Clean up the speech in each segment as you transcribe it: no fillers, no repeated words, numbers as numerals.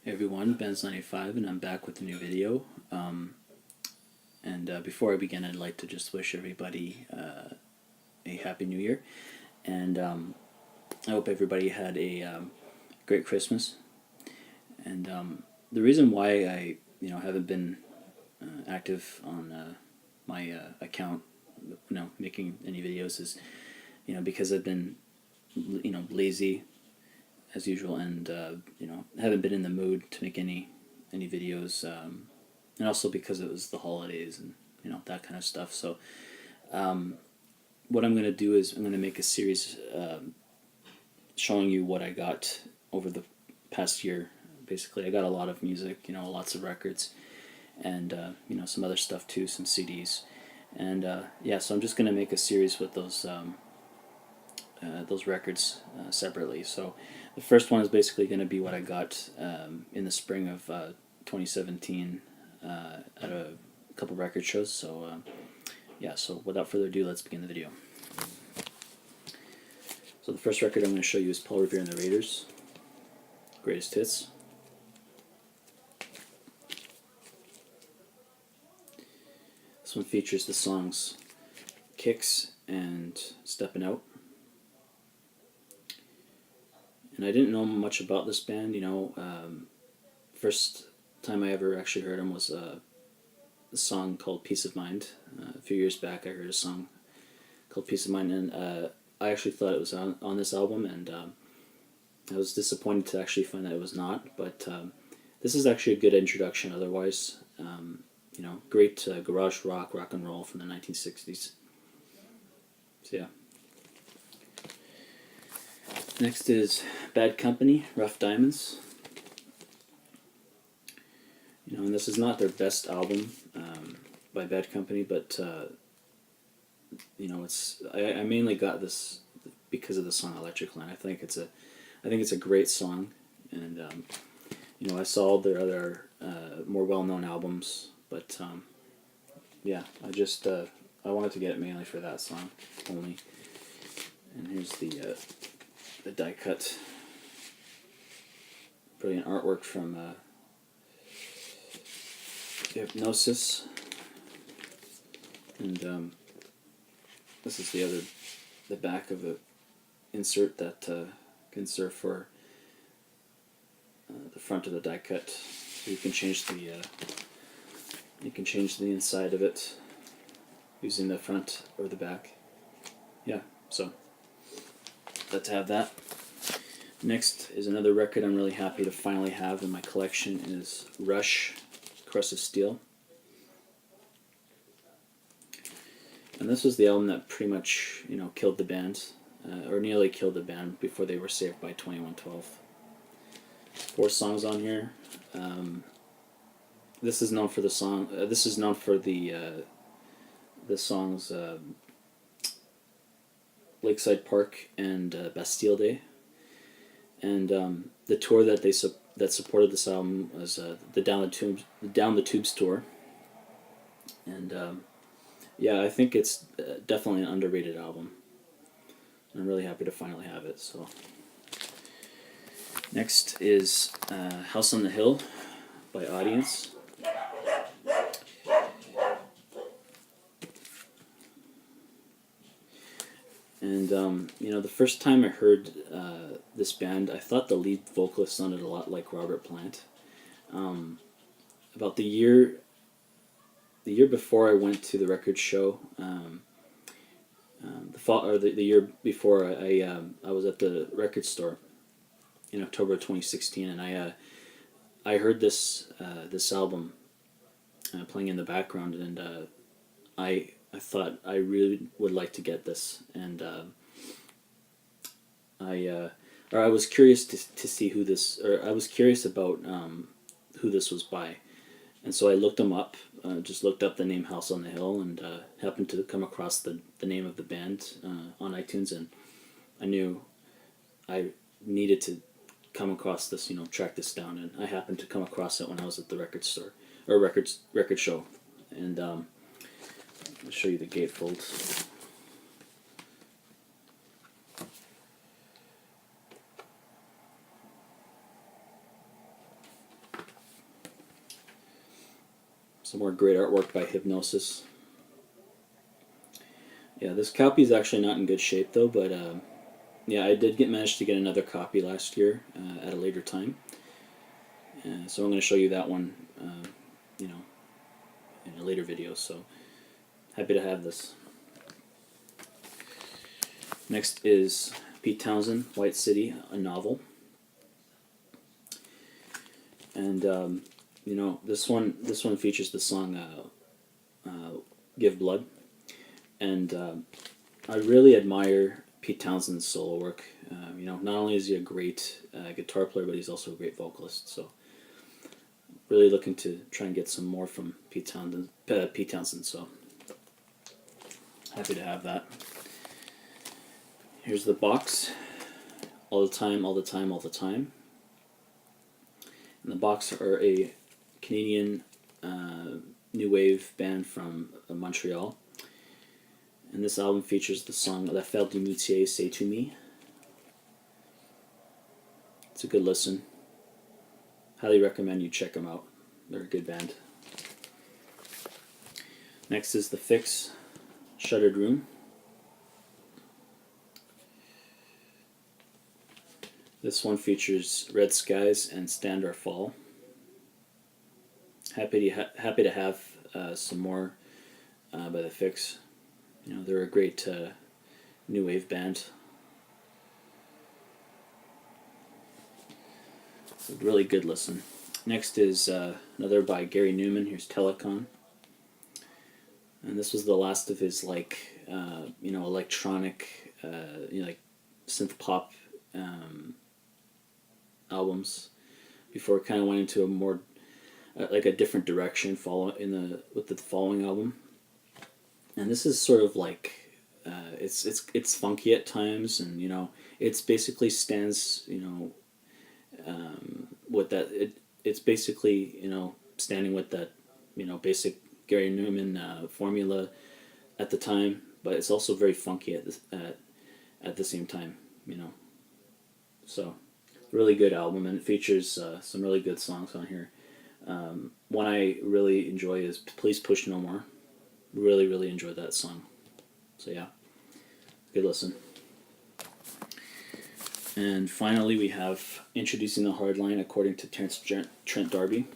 Hey everyone, Ben's95 and I'm back with a new video. Before I begin, I'd like to just wish everybody a Happy New Year. And I hope everybody had a great Christmas. And the reason why I haven't been active on my account, making any videos is because I've been lazy as usual, and haven't been in the mood to make any videos, and also because it was the holidays and that kind of stuff. So what I'm going to do is I'm going to make a series showing you what I got over the past year. Basically, I got a lot of music, lots of records, and some other stuff too, some CDs, and so I'm just going to make a series with those records separately. So the first one is basically going to be what I got in the spring of 2017 at a couple record shows. So so without further ado, let's begin the video. So the first record I'm going to show you is Paul Revere and the Raiders, Greatest Hits. This one features the songs Kicks and Steppin' Out. And I didn't know much about this band, first time I ever actually heard them was a song called Peace of Mind. A few years back I heard a song called Peace of Mind, and I actually thought it was on this album, and I was disappointed to actually find that it was not, but this is actually a good introduction otherwise. Great garage rock and roll from the 1960s. So yeah. Next is Bad Company, Rough Diamonds. And this is not their best album by Bad Company, but I mainly got this because of the song Electric Line. I think it's a great song, and I saw all their other more well-known albums, but I wanted to get it mainly for that song only. And here's the die cut. Brilliant artwork from Hypnosis. And this is the back of the insert that can serve for the front of the die cut. So you can change the inside of it using the front or the back. Yeah, so glad to have that. Next is another record I'm really happy to finally have in my collection is Rush, Crust of Steel. And this was the album that pretty much, killed the band, or nearly killed the band before they were saved by 2112. 4 songs on here. This is known for the song. This is known for the songs Lakeside Park and Bastille Day. And the tour that that supported this album was the Down the Tubes tour. And I think it's definitely an underrated album. I'm really happy to finally have it. So next is House on the Hill by Audience. And the first time I heard this band, I thought the lead vocalist sounded a lot like Robert Plant. About the year before I went to the record show, the year before I was at the record store in October 2016, and I heard this album playing in the background, and I thought I really would like to get this, and I was curious to see who this, or I was curious about who this was by, and so I looked them up, just looked up the name House on the Hill, and happened to come across the name of the band on iTunes, and I knew I needed to come across this, track this down, and I happened to come across it when I was at the record store, or record show, and I'll show you the gatefold. Some more great artwork by Hypnosis. Yeah, this copy is actually not in good shape though, but yeah, I did manage to get another copy last year at a later time. So I'm going to show you that one, you know, in a later video. So happy to have this. Next is Pete Townsend, White City, a novel. And you know, this one features the song "Give Blood," and I really admire Pete Townsend's solo work. You know, not only is he a great guitar player, but he's also a great vocalist. So, really looking to try and get some more from Pete Townsend. So, happy to have that. Here's the box. All the time, all the time, all the time. And the box are a Canadian new wave band from Montreal. And this album features the song La Fête du Moutier, Say To Me. It's a good listen. Highly recommend you check them out. They're a good band. Next is The Fix, Shuttered Room. This one features Red Skies and Stand or Fall. Happy to have some more by The Fix. You know, they're a great new wave band. It's a really good listen. Next is another by Gary Newman. Here's Telecom. And this was the last of his you know, electronic, you know, like synth pop albums before it kind of went into a more like a different direction with the following album. And this is sort of like it's funky at times, and you know, it's basically stands, you know, with that it's basically, you know, standing with that, you know, basic Gary Newman formula at the time, but it's also very funky at the same time, you know. So really good album, and it features some really good songs on here. One I really enjoy is Please Push No More. Really, really enjoyed that song. So yeah, good listen. And finally we have Introducing the Hardline according to Trent D'Arby.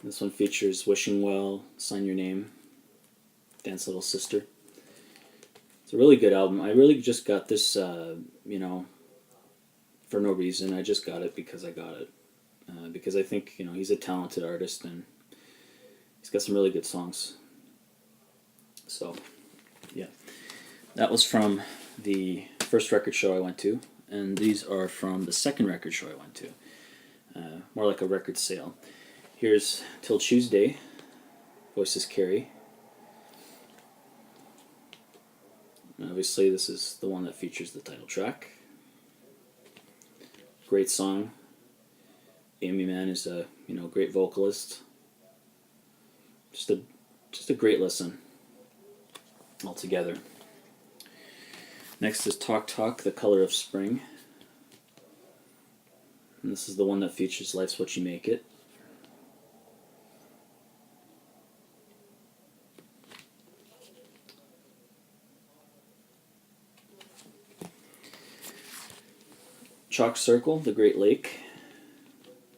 This one features Wishing Well, Sign Your Name, Dance Little Sister. It's a really good album. I really just got this, you know, for no reason. I just got it because I got it. Because I think, you know, he's a talented artist and he's got some really good songs. So, yeah. That was from the first record show I went to, and these are from the second record show I went to. More like a record sale. Here's Till Tuesday, Voices Carry. And obviously this is the one that features the title track. Great song. Amy Mann is a, you know, great vocalist. Just a great listen altogether. Next is Talk Talk, The Color of Spring. And this is the one that features Life's What You Make It. Chalk Circle, The Great Lake.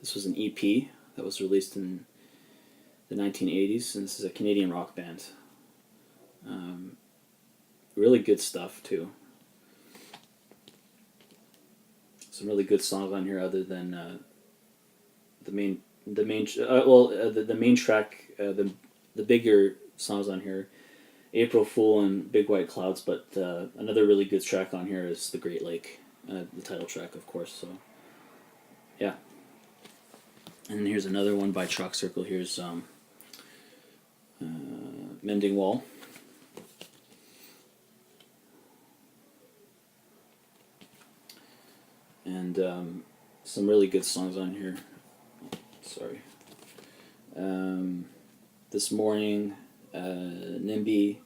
This was an EP that was released in the 1980s, and this is a Canadian rock band. Really good stuff too. Some really good songs on here, other than the main track, the bigger songs on here, April Fool and Big White Clouds. But another really good track on here is The Great Lake, the title track, of course. So yeah. And here's another one by Chalk Circle. Here's Mending Wall. And some really good songs on here. Sorry. This Morning, NIMBY.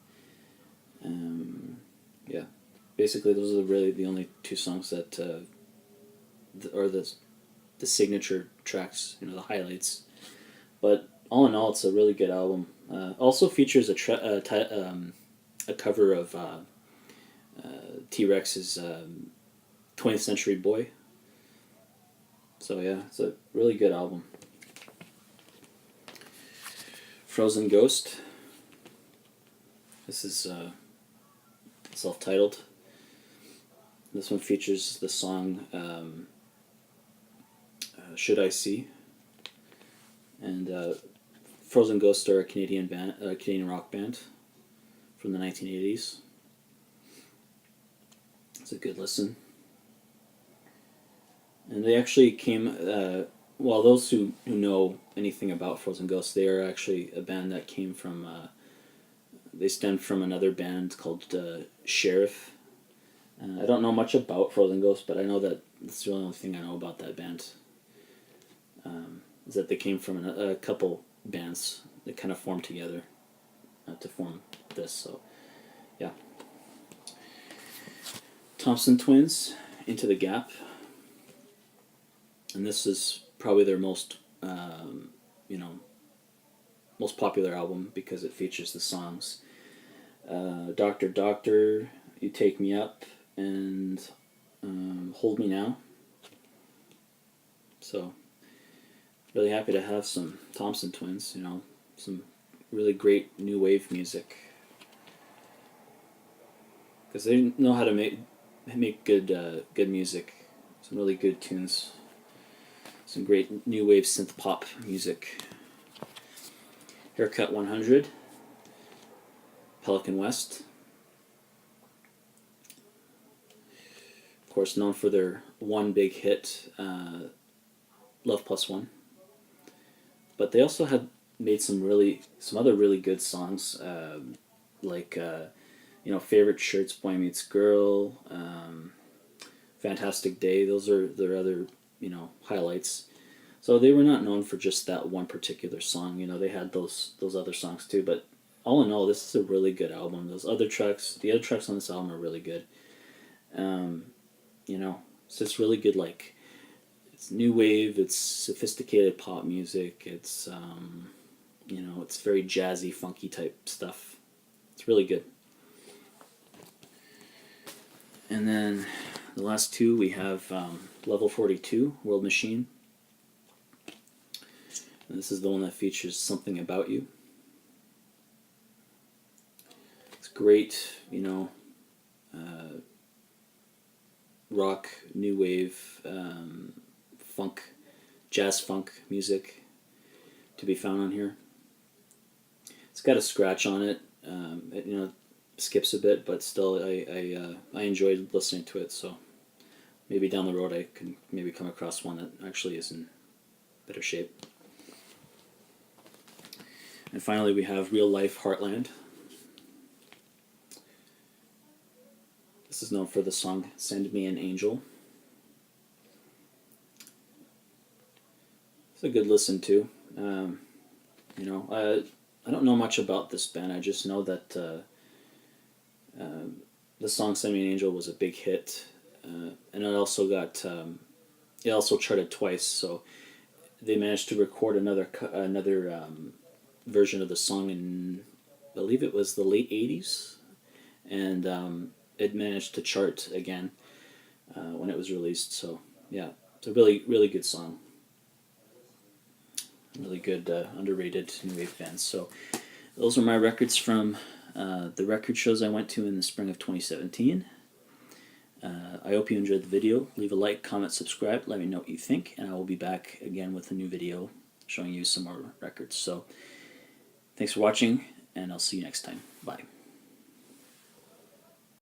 Yeah. Basically, those are really the only two songs that are the the signature tracks, you know, the highlights. But all in all, it's a really good album. Also features a cover of T-Rex's 20th Century Boy. So yeah, it's a really good album. Frozen Ghost. This is self-titled. This one features the song Should I See? And Frozen Ghost are a Canadian band, a Canadian rock band from the 1980s. It's a good listen. And they actually came, well, those who know anything about Frozen Ghost, they are actually a band that came from, they stem from another band called Sheriff. I don't know much about Frozen Ghost, but I know that that's the only thing I know about that band. Is that they came from a couple bands that kind of formed together to form this. So, yeah. Thompson Twins, Into the Gap. And this is probably their most, most popular album because it features the songs Doctor Doctor, You Take Me Up, and Hold Me Now. So, really happy to have some Thompson Twins, you know, some really great new wave music. Because they know how to make good music, some really good tunes. Some great new wave synth pop music. Haircut 100, Pelican West. Of course, known for their one big hit, Love Plus One. But they also had made some other really good songs, like Favorite Shirts, Boy Meets Girl, Fantastic Day. Those are their other highlights. So they were not known for just that one particular song. You know, they had those other songs too. But all in all, this is a really good album. The other tracks on this album are really good. It's just really good. Like, it's new wave. It's sophisticated pop music. It's it's very jazzy, funky type stuff. It's really good. And then the last two we have Level 42, World Machine. And this is the one that features Something About You. It's great, rock, new wave, funk, jazz funk music to be found on here. It's got a scratch on it. It skips a bit, but still I enjoyed listening to it, so maybe down the road I can maybe come across one that actually is in better shape. And finally we have Real Life Heartland. This is known for the song Send Me an Angel. It's a good listen too. I don't know much about this band. I just know that the song "Send Me an Angel" was a big hit, and it also charted twice. So they managed to record another version of the song in, I believe it was the late '80s, and it managed to chart again when it was released. So yeah, it's a really, really good song. Really good, underrated new wave band. So those are my records from the record shows I went to in the spring of 2017. I hope you enjoyed the video. Leave a like, comment, subscribe. Let me know what you think, and I will be back again with a new video showing you some more records. So thanks for watching, and I'll see you next time. Bye.